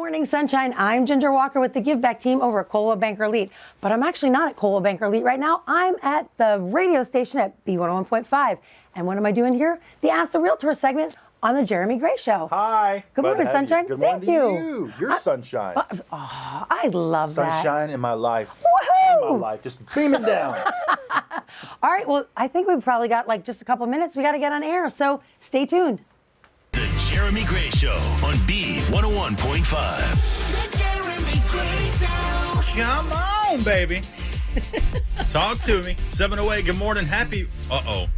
morning, sunshine. I'm Ginger Walker with the Give Back team over at Coldwell Banker Elite. But I'm actually not at Coldwell Banker Elite right now. I'm at the radio station at B101.5. And what am I doing here? The Ask the Realtor segment on the Jeremy Gray Show. Hi. Good morning, sunshine. Good morning Thank you. You're sunshine. I love that. Sunshine in my life. Woohoo! In my life. Just beaming down. All right, well, I think we've probably got like just a couple minutes. We got to get on air, so stay tuned. The Jeremy Gray Show on B101.5. The Jeremy Gray Show. Come on, baby. Talk to me. 708, good morning. Happy what?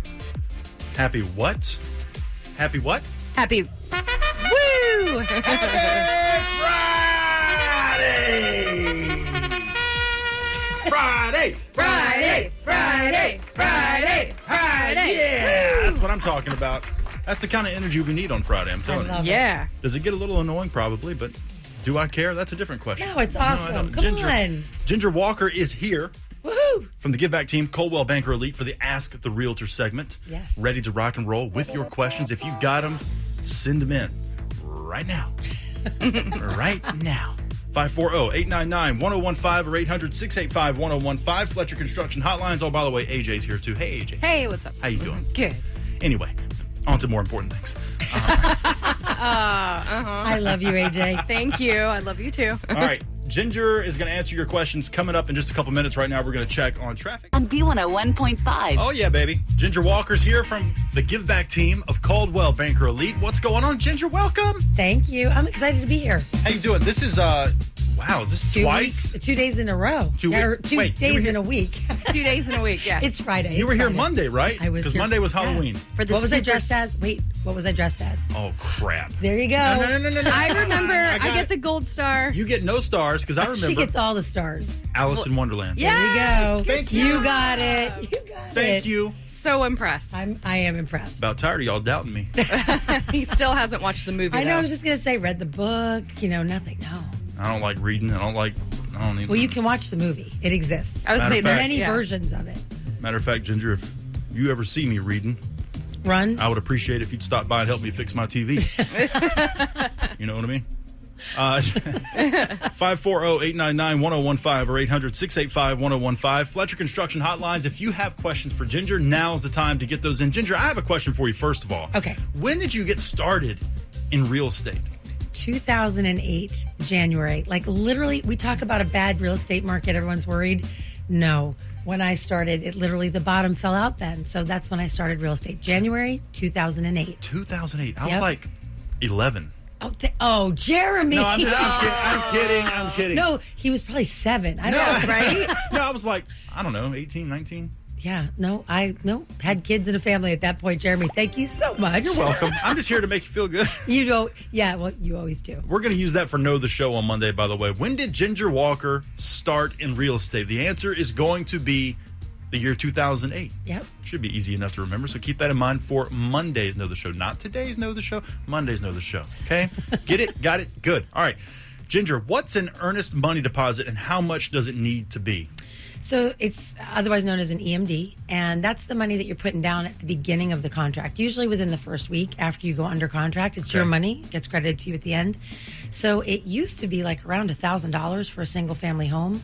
Happy what? Happy. Woo! Friday! Yeah, that's what I'm talking about. That's the kind of energy we need on Friday, I'm telling you. Yeah. Does it get a little annoying? Probably, but do I care? That's a different question. No, it's awesome. I don't. Come on. Ginger Walker is here. Woohoo! From the Give Back team, Coldwell Banker Elite for the Ask the Realtor segment. Yes. Ready to rock and roll with your questions. If you've got them, send them in right now. Right now. 540-899-1015 or 800-685-1015. Fletcher Construction Hotlines. Oh, by the way, AJ's here too. Hey, AJ. Hey, what's up? How you doing? Good. Anyway, on to more important things. I love you, AJ. Thank you. I love you too. All right. Ginger is going to answer your questions coming up in just a couple minutes. Right now, we're going to check on traffic. On B101.5. Oh, yeah, baby. Ginger Walker's here from the Give Back team of Coldwell Banker Elite. What's going on, Ginger? Welcome. Thank you. I'm excited to be here. How you doing? This is, wow, is this twice? 2 days in a row. Wait, days in a week. 2 days in a week, yeah. It's Friday. You were It's here Friday. Monday, right? I was Because here. Monday was Halloween. For the What was I super- dressed as? Wait, what was I dressed as? Oh, crap. There you go. No. I remember. I got get it. the gold star. You get no stars because I remember She gets all the stars. Alice in Wonderland. Yeah. There you go. Thank You got it. You got it. Thank you. So impressed. I am impressed. About tired of y'all doubting me. He still hasn't watched the movie. I know. though. I was just gonna say, read the book. Nothing. No. I don't like reading. I don't need. Well, you can watch the movie. It exists. I was Matter saying of fact, Many yeah. versions of it. Matter of fact, Ginger, if you ever see me reading, Run. I would appreciate if you'd stop by and help me fix my TV. You know what I mean? 540-899-1015 or 800-685-1015. Fletcher Construction Hotlines. If you have questions for Ginger, now's the time to get those in. Ginger, I have a question for you first of all. Okay. When did you get started in real estate? 2008, January. Like literally, we talk about a bad real estate market. Everyone's worried. No. When I started, it literally, the bottom fell out then. So that's when I started real estate. January 2008. 2008. I was Yep. like 11. Oh, Jeremy. No, I'm kidding. No, he was probably 7. I don't know. right? No, I was like, I don't know, 18, 19. Yeah, no, had kids and a family at that point, Jeremy. Thank you so much. You're welcome. I'm just here to make you feel good. You know, yeah, well, you always do. We're going to use that for Know the Show on Monday, by the way. When did Ginger Walker start in real estate? The answer is going to be the year 2008. Yep. Should be easy enough to remember, so keep that in mind for Monday's Know the Show. Not today's Know the Show, Monday's Know the Show. Okay? Get it? Got it? Good. All right. Ginger, what's an earnest money deposit and how much does it need to be? So it's otherwise known as an EMD, and that's the money that you're putting down at the beginning of the contract. Usually within the first week after you go under contract, it's your money, gets credited to you at the end. So it used to be like around $1,000 for a single family home,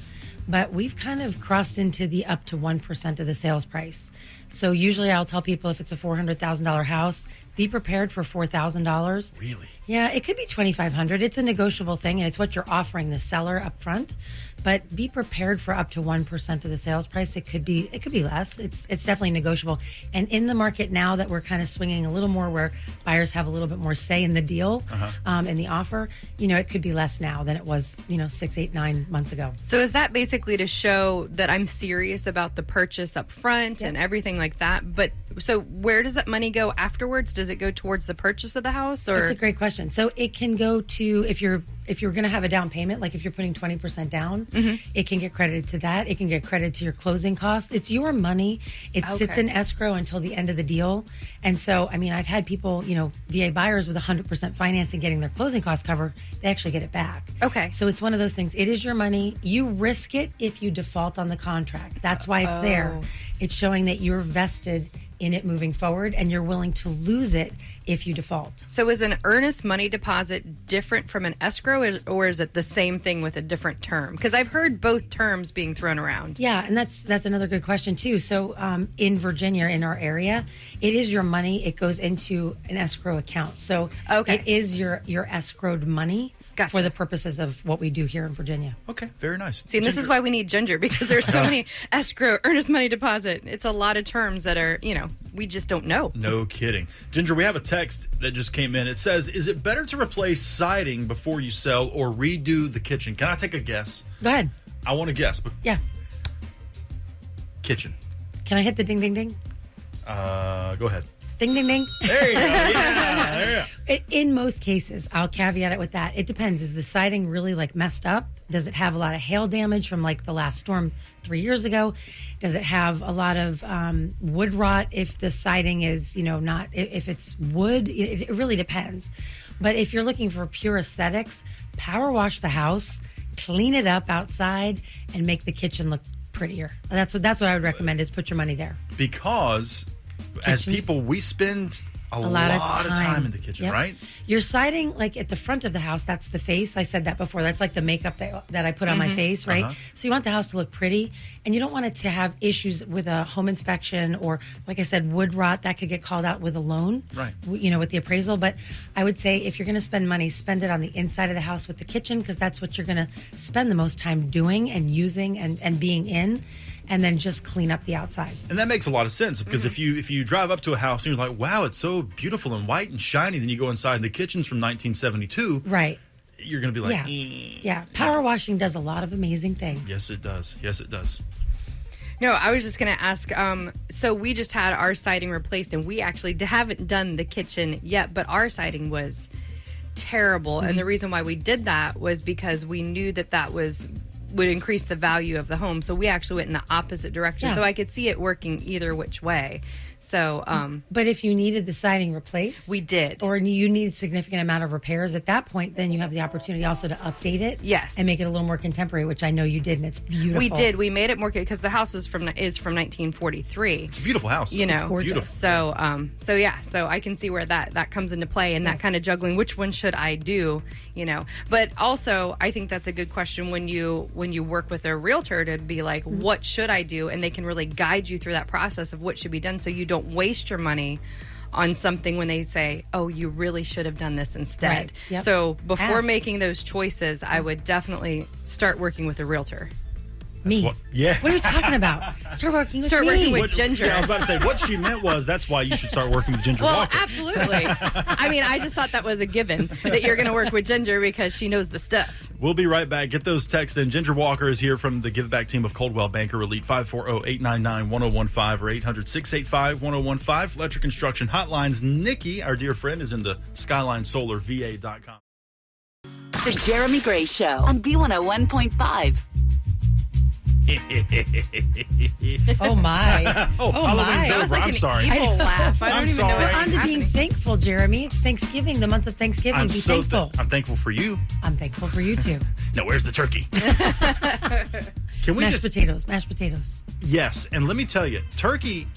but we've kind of crossed into the up to 1% of the sales price. So usually I'll tell people if it's a $400,000 house, be prepared for $4,000. Really? Yeah, it could be $2,500. It's a negotiable thing, and it's what you're offering the seller up front. But be prepared for up to 1% of the sales price. It could be less. It's definitely negotiable. And in the market now that we're kind of swinging a little more, where buyers have a little bit more say in the deal, in the offer, it could be less now than it was, 6, 8, 9 months ago. So is that basically to show that I'm serious about the purchase up front and everything like that? But so where does that money go afterwards? Does it go towards the purchase of the house? Or That's a great question. So it can go to, if you're going to have a down payment, like if you're putting 20% down, it can get credited to that. It can get credited to your closing costs. It's your money. It sits in escrow until the end of the deal. And so, I've had people, VA buyers with 100% financing getting their closing costs covered. They actually get it back. Okay. So it's one of those things. It is your money. You risk it if you default on the contract. That's why it's there. It's showing that you're vested in it moving forward, and you're willing to lose it if you default. So is an earnest money deposit different from an escrow, or is it the same thing with a different term? Because I've heard both terms being thrown around. Yeah, and that's another good question too. So in Virginia, in our area, it is your money. It goes into an escrow account. So it is your escrowed money. Gotcha. For the purposes of what we do here in Virginia. Okay, very nice. See, and this is why we need Ginger, because there's so many escrow, earnest money deposit. It's a lot of terms that are, we just don't know. No kidding. Ginger, we have a text that just came in. It says, is it better to replace siding before you sell or redo the kitchen? Can I take a guess? Go ahead. I want to guess. But Yeah. kitchen. Can I hit the ding, ding, ding? Go ahead. Ding, ding, ding. There you go. Yeah. In most cases, I'll caveat it with that. It depends. Is the siding really messed up? Does it have a lot of hail damage from the last storm 3 years ago? Does it have a lot of wood rot if the siding is, not, if it's wood? It really depends. But if you're looking for pure aesthetics, power wash the house, clean it up outside, and make the kitchen look prettier. That's what I would recommend is put your money there. Because as people, we spend a lot of time in the kitchen, right? Your siding, at the front of the house, that's the face. I said that before. That's the makeup that I put on my face, right? So you want the house to look pretty, and you don't want it to have issues with a home inspection or, like I said, wood rot that could get called out with a loan, right? With the appraisal. But I would say if you're going to spend money, spend it on the inside of the house with the kitchen, because that's what you're going to spend the most time doing and using and being in. And then just clean up the outside. And that makes a lot of sense, because if you drive up to a house and you're like, wow, it's so beautiful and white and shiny, then you go inside and the kitchen's from 1972. Right. You're going to be like, yeah. Power washing does a lot of amazing things. Yes, it does. Yes, it does. No, I was just going to ask, so we just had our siding replaced, and we actually haven't done the kitchen yet, but our siding was terrible. And the reason why we did that was because we knew that would increase the value of the home. So we actually went in the opposite direction. Yeah. So I could see it working either which way. So, but if you needed the siding replaced, we did, or you need a significant amount of repairs at that point, then you have the opportunity also to update it. Yes. And make it a little more contemporary, which I know you did, and it's beautiful. We did. We made it more, because the house is from 1943. It's a beautiful house. It's gorgeous. Beautiful. So I can see where that comes into play, and that kind of juggling. Which one should I do? But also I think that's a good question when you work with a realtor, to be like, what should I do? And they can really guide you through that process of what should be done, so you don't waste your money on something when they say, oh, you really should have done this instead. Right. Yep. So before Ask. making those choices, I would definitely start working with a realtor. Me. What are you talking about? Start working with me. Working with Ginger. Yeah, I was about to say, what she meant was that's why you should start working with Ginger Well, Walker. absolutely. I mean, I just thought that was a given, that you're going to work with Ginger because she knows the stuff. We'll be right back. Get those texts in. Ginger Walker is here from the Give Back team of Coldwell Banker Elite. 540-899-1015 or 800-685-1015. Fletcher Construction Hotlines. Nikki, our dear friend, is in the SkylineSolarVA.com. The Jeremy Gray Show on B101.5. Oh my! Oh, Halloween's my! over. I'm sorry. Evil laugh. I don't I'm even know sorry. what's On to being happening. thankful, Jeremy. It's Thanksgiving, the month of Thanksgiving. I'm Be so thankful. I'm thankful for you. I'm thankful for you too. Now, where's the turkey? Can we Mashed potatoes. Yes, and let me tell you, turkey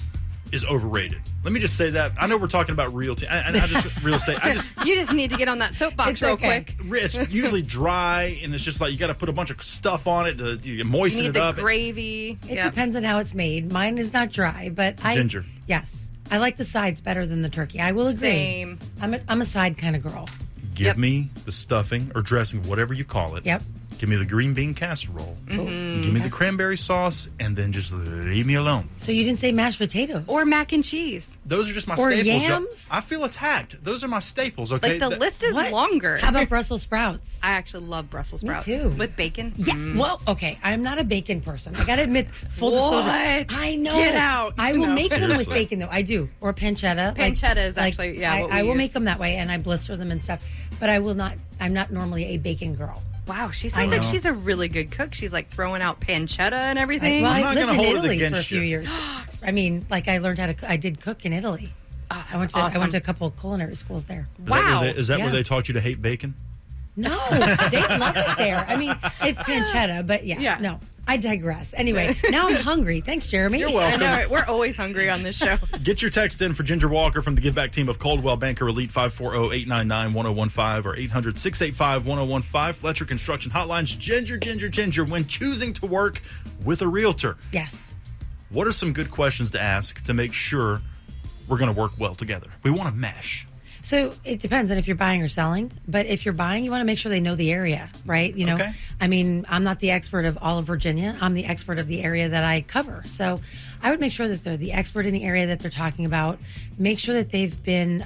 is overrated. Let me just say that. I know we're talking about real estate. You just need to get on that soapbox It's real okay. quick. It's usually dry, and it's just like you got to put a bunch of stuff on it to moisten You it need up. the gravy. It depends on how it's made. Mine is not dry, but Ginger. Yes, I like the sides better than the turkey. I will agree. Same. I'm a side kind of girl. Give me the stuffing or dressing, whatever you call it. Yep. Give me the green bean casserole. Mm-hmm. Give me the cranberry sauce, and then just leave me alone. So you didn't say mashed potatoes Or mac and cheese. Those are just my Or staples. yams? I feel attacked. Those are my staples, okay? Like the list is What? longer. How about Brussels sprouts? I actually love Brussels sprouts. too. With bacon. Yeah. Well, okay. I'm not a bacon person. I gotta admit, full disclosure. What? I know. Get out. I will No. make them with Seriously. bacon though. I do. Or pancetta. Pancetta is actually, what we I will use. make them that way, and I blister them and stuff. But I will not. I'm not normally a bacon girl. Wow, she I sounds like know. she's a really good cook. She's like throwing out pancetta and everything. Well, I'm I not lived gonna in hold it Italy for a against few you. years. I mean, I learned how to. I did cook in Italy. Oh, I went awesome. to a couple of culinary schools there. Wow. Is that where Yeah. they taught you to hate bacon? No, they love it there. I mean, it's pancetta, but yeah. Yeah. No, I digress. Anyway, now I'm hungry. Thanks, Jeremy. You're welcome. I know, we're always hungry on this show. Get your text in for Ginger Walker from the Give Back team of Coldwell Banker Elite 540-899-1015 or 800-685-1015. Fletcher Construction Hotlines. Ginger. When choosing to work with a realtor, Yes. what are some good questions to ask to make sure we're going to work well together? We want to mesh. So it depends on if you're buying or selling. But if you're buying, you want to make sure they know the area, right? You know, Okay. I mean, I'm not the expert of all of Virginia. I'm the expert of the area that I cover. So I would make sure that they're the expert in the area that they're talking about. Make sure that they've been,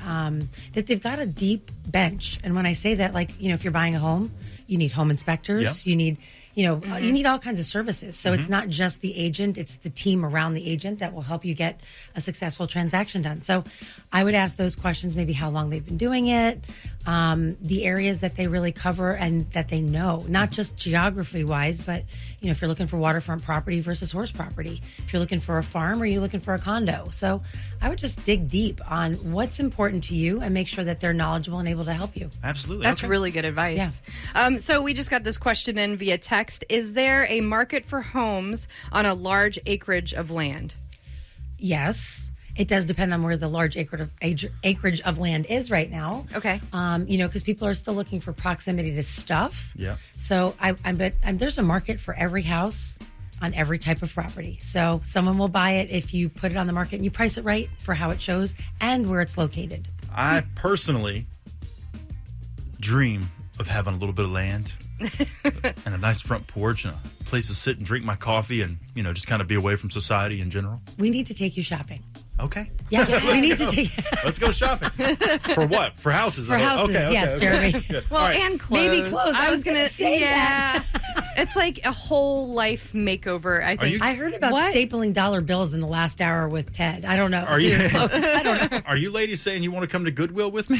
that they've got a deep bench. And when I say that, like, you know, if you're buying a home, you need home inspectors, you need, you know, you need all kinds of services. So it's not just the agent, it's the team around the agent that will help you get a successful transaction done. So I would ask those questions, maybe how long they've been doing it, the areas that they really cover and that they know, not just geography wise, but, you know, if you're looking for waterfront property versus horse property, if you're looking for a farm or you're looking for a condo. So I would just dig deep on what's important to you and make sure that they're knowledgeable and able to help you. Absolutely. That's Okay. really good advice. So we just got this question in via text. Is there a market for homes on a large acreage of land? Yes. It does depend on where the large acreage of land is right now. Okay. You know, because people are still looking for proximity to stuff. Yeah. So I bet there's a market for every house on every type of property. So someone will buy it if you put it on the market and you price it right for how it shows and where it's located. I personally dream of having a little bit of land and a nice front porch and a place to sit and drink my coffee and, you know, just kind of be away from society in general. We need to take you shopping. Okay. Yeah, we need to take Let's go shopping. For what? For houses? for houses. Yes, Jeremy. Good. Well, All right. and clothes. Maybe clothes. I was gonna say that. It's like a whole life makeover, I think. you- I heard about What? stapling dollar bills in the last hour with Ted. I don't know. Are you- Close. I don't know. Are you ladies saying you want to come to Goodwill with me?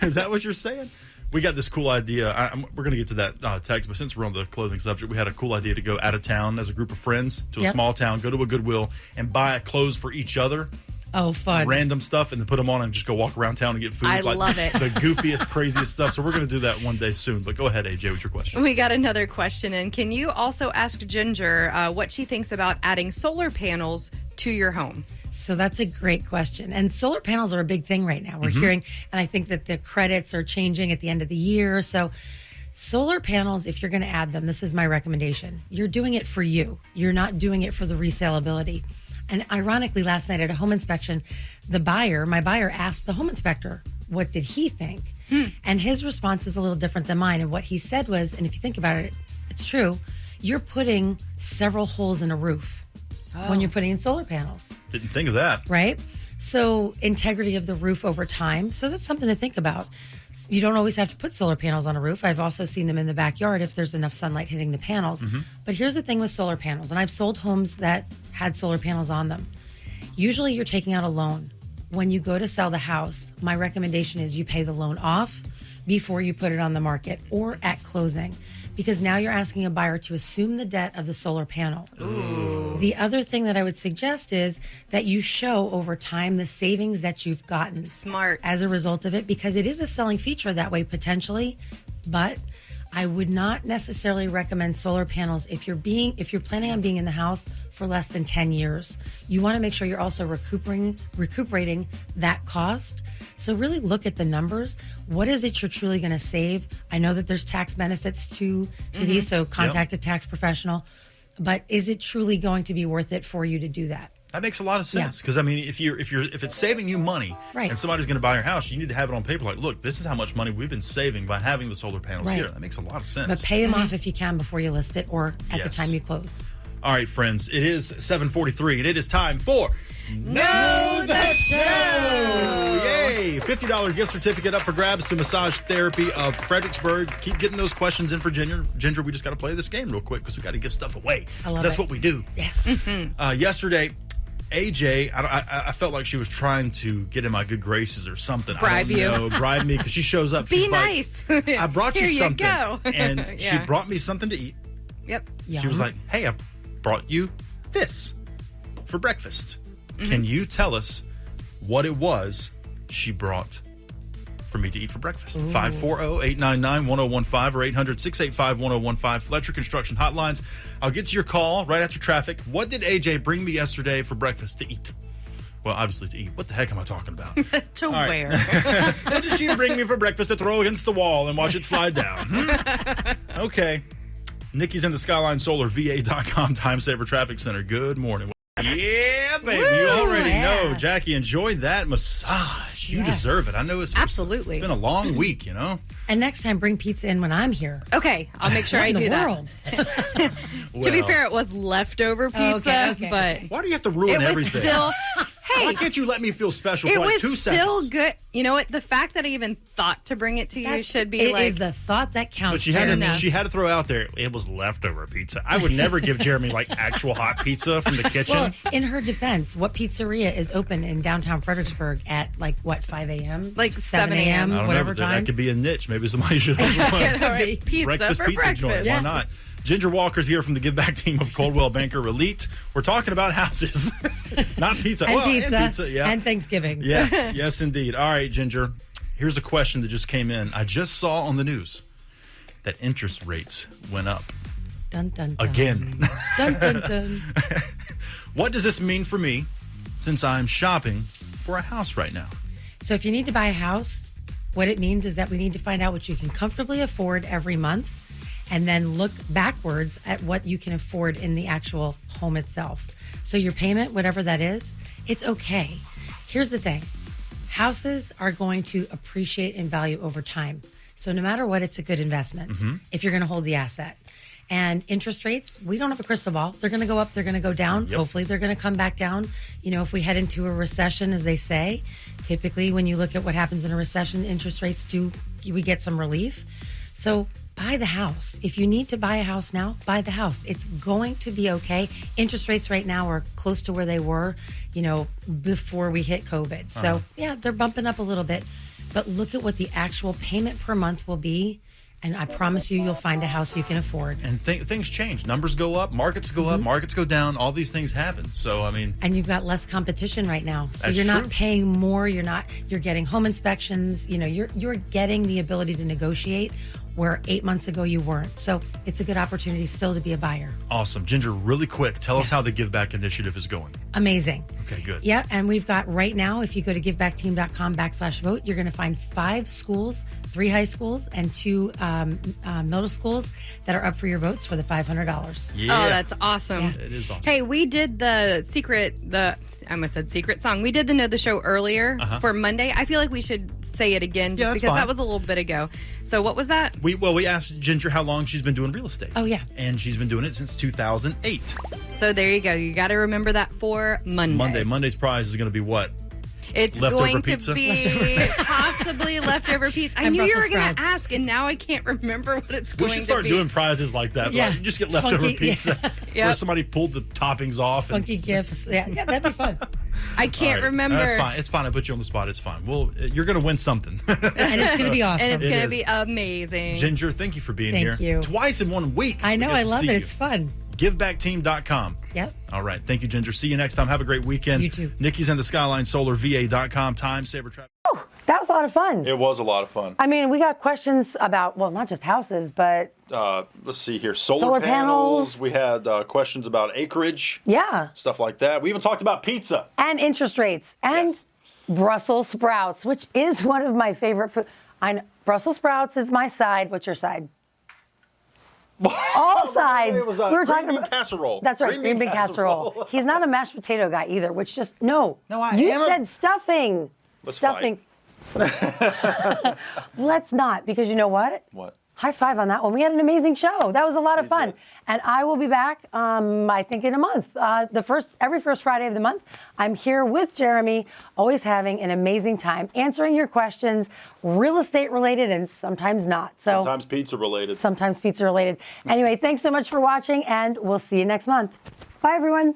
Is that what you're saying? We got this cool idea. We're going to get to that text, but since we're on the clothing subject, we had a cool idea to go out of town as a group of friends to a Yep. small town, go to a Goodwill, and buy clothes for each other. Oh, fun. Random stuff, and then put them on and just go walk around town and get food. I love it. The goofiest, craziest stuff. So we're going to do that one day soon. But go ahead, AJ, what's your question? We got another question in. Can you also ask Ginger what she thinks about adding solar panels to your home? So that's a great question. And solar panels are a big thing right now. We're hearing, and I think that the credits are changing at the end of the year. So solar panels, if you're going to add them, this is my recommendation. You're doing it for you. You're not doing it for the resaleability. And ironically, last night at a home inspection, my buyer asked the home inspector, what did he think? And his response was a little different than mine. And what he said was, and if you think about it, it's true, you're putting several holes in a roof when you're putting in solar panels. Didn't think of that. Right? So integrity of the roof over time. So that's something to think about. You don't always have to put solar panels on a roof. I've also seen them in the backyard if there's enough sunlight hitting the panels. But here's the thing with solar panels, and I've sold homes that had solar panels on them. Usually you're taking out a loan. When you go to sell the house, my recommendation is you pay the loan off before you put it on the market or at closing, because now you're asking a buyer to assume the debt of the solar panel. The other thing that I would suggest is that you show over time the savings that you've gotten Smart. as a result of it, because it is a selling feature that way potentially, but I would not necessarily recommend solar panels if you're planning on being in the house for less than 10 years. You want to make sure you're also recuperating that cost. So really look at the numbers. What is it you're truly going to save? I know that there's tax benefits to these, so contact a tax professional. But is it truly going to be worth it for you to do that? That makes a lot of sense because I mean, if it's saving you money, Right. and somebody's going to buy your house, you need to have it on paper. Like, look, this is how much money we've been saving by having the solar panels Right. here. That makes a lot of sense. But pay them off if you can before you list it or at the Yes. time you close. All right, friends, it is 7:43, and it is time for Know the Show! Yay! $50 gift certificate up for grabs to Massage Therapy of Fredericksburg. Keep getting those questions in for Ginger. Ginger, we just got to play this game real quick because we got to give stuff away. I love That's it. what we do. Yes. Yesterday, AJ, I felt like she was trying to get in my good graces or something. Bribe I don't you. know, bribe me because she shows up. Be She's nice. Like, I brought you Here you something. go. And she Yeah. brought me something to eat. Yep. She was like, hey, I brought you this for breakfast. Can you tell us what it was she brought for me to eat for breakfast. 540-899-1015 or 800-685-1015. Fletcher Construction Hotlines. I'll get to your call right after traffic. What did AJ bring me yesterday for breakfast to eat? Well, obviously to eat. What the heck am I talking about? To wear. What did she bring me for breakfast to throw against the wall and watch it slide down? Okay. Nikki's in the Skyline Solar VA.com Time Saver Traffic Center. Good morning. Yeah, baby. You already know. Jackie, enjoy that massage. You deserve it. I know it's Absolutely. It's been a long week, you know? And next time, bring pizza in when I'm here. Okay, I'll make sure What I in do the that. world? To be fair, it was leftover pizza, Okay. but Why do you have to ruin it was everything? still. Why Hey, can't you let me feel special it for like was 2 still seconds? good. You know what? The fact that I even thought to bring it to you should be It like. is the thought that counts. But she had, Jeremy. she had to throw out there, it was leftover pizza. I would never give Jeremy like actual hot pizza from the kitchen. Well, in her defense, what pizzeria is open in downtown Fredericksburg at 5 a.m.? Like 7 a.m., I don't whatever know, but time? that could be a niche. Maybe somebody should open All right, pizza breakfast for pizza breakfast. joint. Why not? Ginger Walker's here from the Give Back team of Coldwell Banker Elite. We're talking about houses, not pizza. And Well, pizza. and pizza, yeah. And Thanksgiving. Yes, yes, indeed. All right, Ginger. Here's a question that just came in. I just saw on the news that interest rates went up Dun, dun, dun. again. Dun, dun, dun. What does this mean for me since I'm shopping for a house right now? So if you need to buy a house, what it means is that we need to find out what you can comfortably afford every month and then look backwards at what you can afford in the actual home itself. So your payment, whatever that is, it's okay. Here's the thing. Houses are going to appreciate in value over time. So no matter what, it's a good investment if you're going to hold the asset. And interest rates, we don't have a crystal ball. They're going to go up, they're going to go down. Yep. Hopefully they're going to come back down. You know, if we head into a recession, as they say, typically when you look at what happens in a recession, interest rates we get some relief. So buy the house. If you need to buy a house now, buy the house. It's going to be okay. Interest rates right now are close to where they were, before we hit COVID. So yeah, they're bumping up a little bit, but look at what the actual payment per month will be. And I promise you'll find a house you can afford. And things change. Numbers go up, markets go up, markets go down. All these things happen. So, I mean. And you've got less competition right now. So That's you're not true. paying more. You're getting home inspections. You're getting the ability to negotiate where 8 months ago you weren't. So it's a good opportunity still to be a buyer. Awesome. Ginger, really quick, tell us Yes. how the Give Back initiative is going. Amazing. Okay, good. Yeah, and we've got right now, if you go to givebackteam.com/vote, you're going to find 5 schools, 3 high schools, and 2 middle schools that are up for your votes for the $500. Yeah. Oh, that's awesome. Yeah. It is awesome. Hey, we did I almost said secret song. We did the Know the Show earlier for Monday. I feel like we should say it again just Yeah, that's because fine. that was a little bit ago. So what was that? We asked Ginger how long she's been doing real estate. Oh, yeah. And she's been doing it since 2008. So there you go. You got to remember that for Monday. Monday's prize is going to be what? It's Leftover going pizza? to be possibly leftover pizza. I And knew you Brussels were going to sprouts. ask, and now I can't remember what it's We going should to start be. doing prizes like that. Yeah. Like, just get leftover Funky, pizza yeah. where somebody pulled the toppings off. And, Funky gifts. Yeah, that'd be fun. I All can't right. remember. That's fine. It's fine. I put you on the spot. It's fine. Well, you're going to win something. And it's going to be awesome. And it's It going to is. be amazing. Ginger, thank you for being Thank here. you. Twice in 1 week. I know. We get I to love see it. you. It's fun. GiveBackTeam.com. Yep. All right. Thank you, Ginger. See you next time. Have a great weekend. You too. Nikki's in the Skyline Solar VA.com. Time Saver Traffic. That was a lot of fun. It was a lot of fun. I mean, we got questions about, well, not just houses, but Let's see here. Solar Solar panels. panels. We had questions about acreage, yeah, stuff like that. We even talked about pizza. and interest rates and Yes. Brussels sprouts, which is one of my favorite food. I know Brussels sprouts is my side. What's your side? All sides. It was we were green talking bean about casserole. That's right, green bean casserole. He's not a mashed potato guy either. Which just no. No, I You am a- said stuffing. Let's stuffing. Let's not, because you know what? What? High five on that one. We had an amazing show. That was a lot of fun. And I will be back, I think, in a month. Every first Friday of the month, I'm here with Jeremy, always having an amazing time, answering your questions, real estate related and sometimes not. So Sometimes pizza related. sometimes pizza related. Anyway, thanks so much for watching, and we'll see you next month. Bye, everyone.